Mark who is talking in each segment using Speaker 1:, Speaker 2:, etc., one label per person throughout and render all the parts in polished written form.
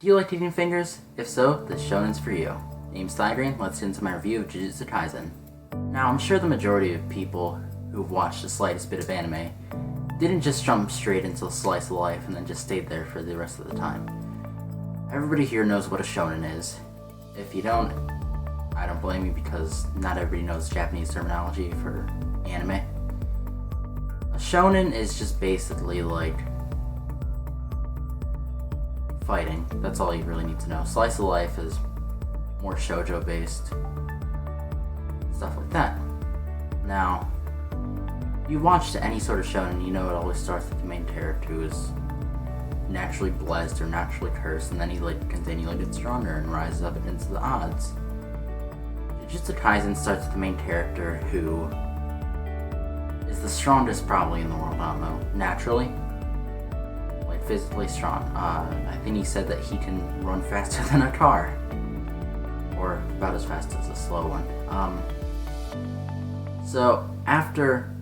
Speaker 1: Do you like eating fingers? If so, this shonen's for you. Name's Tigreen, let's get into my review of Jujutsu Kaisen. Now, I'm sure the majority of people who've watched the slightest bit of anime didn't just jump straight into a slice of life and then just stayed there for the rest of the time. Everybody here knows what a shonen is. If you don't, I don't blame you because not everybody knows Japanese terminology for anime. A shonen is just basically like fighting. That's all you really need to know. Slice of life is more shoujo based. Stuff like that. Now, you watched any sort of shonen, you know it always starts with the main character who is naturally blessed or naturally cursed, and then he continually gets stronger and rises up against the odds. Jujutsu Kaisen starts with the main character who is the strongest probably in the world, I don't know, naturally. Physically strong. I think he said that he can run faster than a car. Or about as fast as a slow one. So after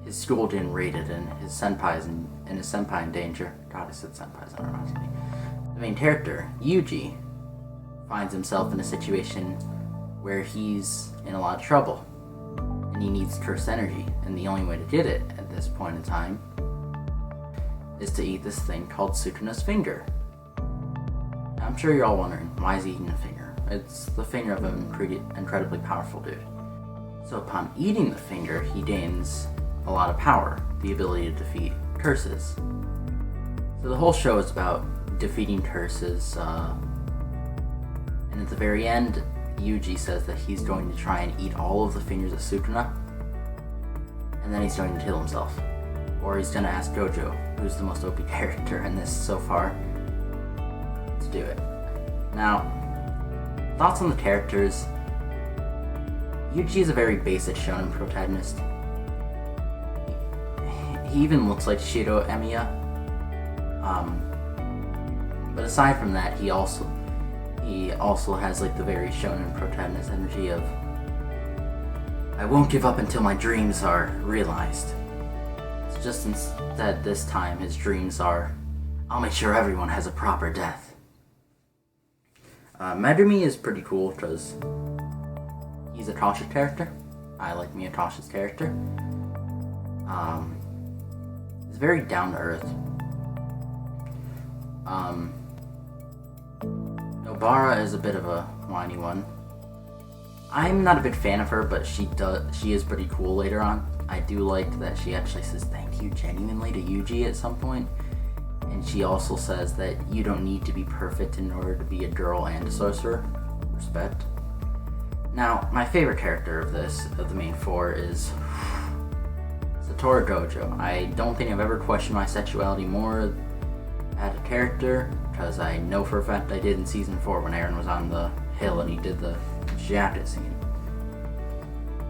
Speaker 1: his school getting raided and his senpai in danger. God, I said senpais, I don't know. The main character, Yuji, finds himself in a situation where he's in a lot of trouble. And he needs cursed energy. And the only way to get it at this point in time is to eat this thing called Sukuna's finger. Now, I'm sure you're all wondering, why is he eating a finger? It's the finger of an incredibly powerful dude. So upon eating the finger, he gains a lot of power, the ability to defeat curses. So the whole show is about defeating curses, and at the very end, Yuji says that he's going to try and eat all of the fingers of Sukuna, and then he's going to kill himself. Or he's gonna ask Gojo, who's the most OP character in this so far, to do it. Now, thoughts on the characters. Yuji is a very basic shonen protagonist. He even looks like Shiro Emiya. But aside from that, he also has the very shonen protagonist energy of, I won't give up until my dreams are realized. Just instead, this time, his dreams are, I'll make sure everyone has a proper death. Megumi is pretty cool because he's a cautious character. I like me a cautious character. He's very down to earth. Nobara is a bit of a whiny one. I'm not a big fan of her, but she is pretty cool later on. I do like that she actually says thank you genuinely to Yuji at some point. And she also says that you don't need to be perfect in order to be a girl and a sorcerer. Respect. Now, my favorite character of the main four is Satoru Gojo. I don't think I've ever questioned my sexuality more as a character, because I know for a fact I did in season 4 when Eren was on the hill and he did the jacket scene.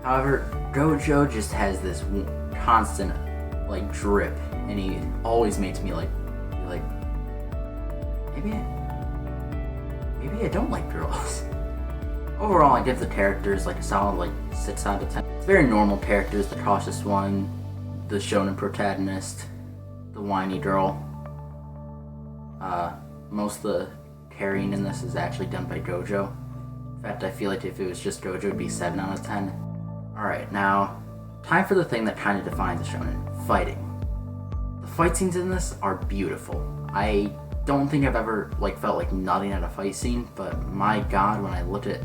Speaker 1: However, Gojo just has this constant, drip, and he always makes me, maybe I don't like girls. Overall, I give the characters, a solid, 6 out of 10. It's very normal characters, the cautious one, the shonen protagonist, the whiny girl. Most of the carrying in this is actually done by Gojo. In fact, I feel like if it was just Gojo, it'd be 7 out of 10. Alright, now, time for the thing that kind of defines a shonen, fighting. The fight scenes in this are beautiful. I don't think I've ever, felt like nutting at a fight scene, but my god, when I look at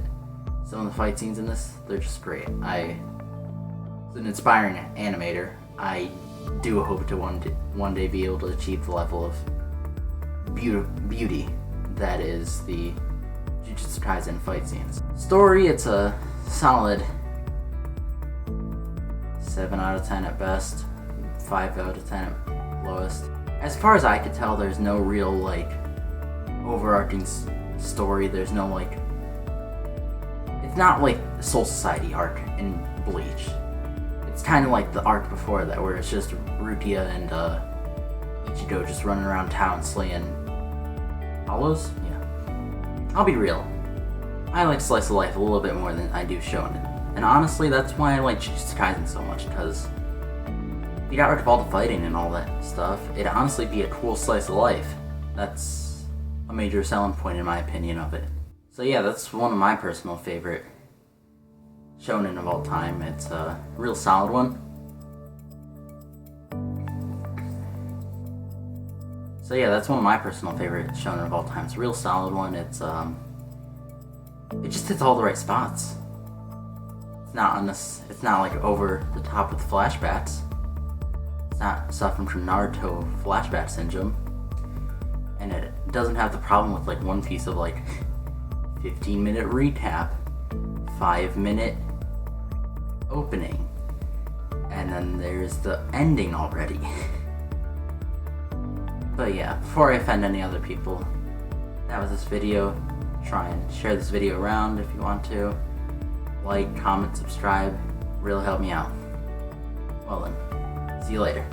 Speaker 1: some of the fight scenes in this, they're just great. As an inspiring animator, I do hope to one day be able to achieve the level of beauty that is the Jujutsu Kaisen fight scenes. Story, it's a solid 7 out of 10 at best, 5 out of 10 at lowest. As far as I could tell, there's no real, overarching story. There's no, it's not like the Soul Society arc in Bleach. It's kind of like the arc before that, where it's just Rukia and, Ichigo just running around town slaying hollows? Yeah. I'll be real. I like Slice of Life a little bit more than I do Shonen. And honestly, that's why I like Jujutsu Kaisen so much, because if you got rid of all the fighting and all that stuff, it'd honestly be a cool slice of life. That's a major selling point in my opinion of it. So yeah, that's one of my personal favorite shonen of all time. It's a real solid one. So yeah, that's one of my personal favorite shonen of all time. It's a real solid one. It just hits all the right spots. It's not like over the top with flashbacks. It's not suffering from Naruto flashback syndrome. And it doesn't have the problem with like One Piece of like 15-minute recap, 5-minute opening, and then there's the ending already. But yeah, before I offend any other people, that was this video. Try and share this video around if you want to. Like, comment, subscribe. Really help me out. Well then, see you later.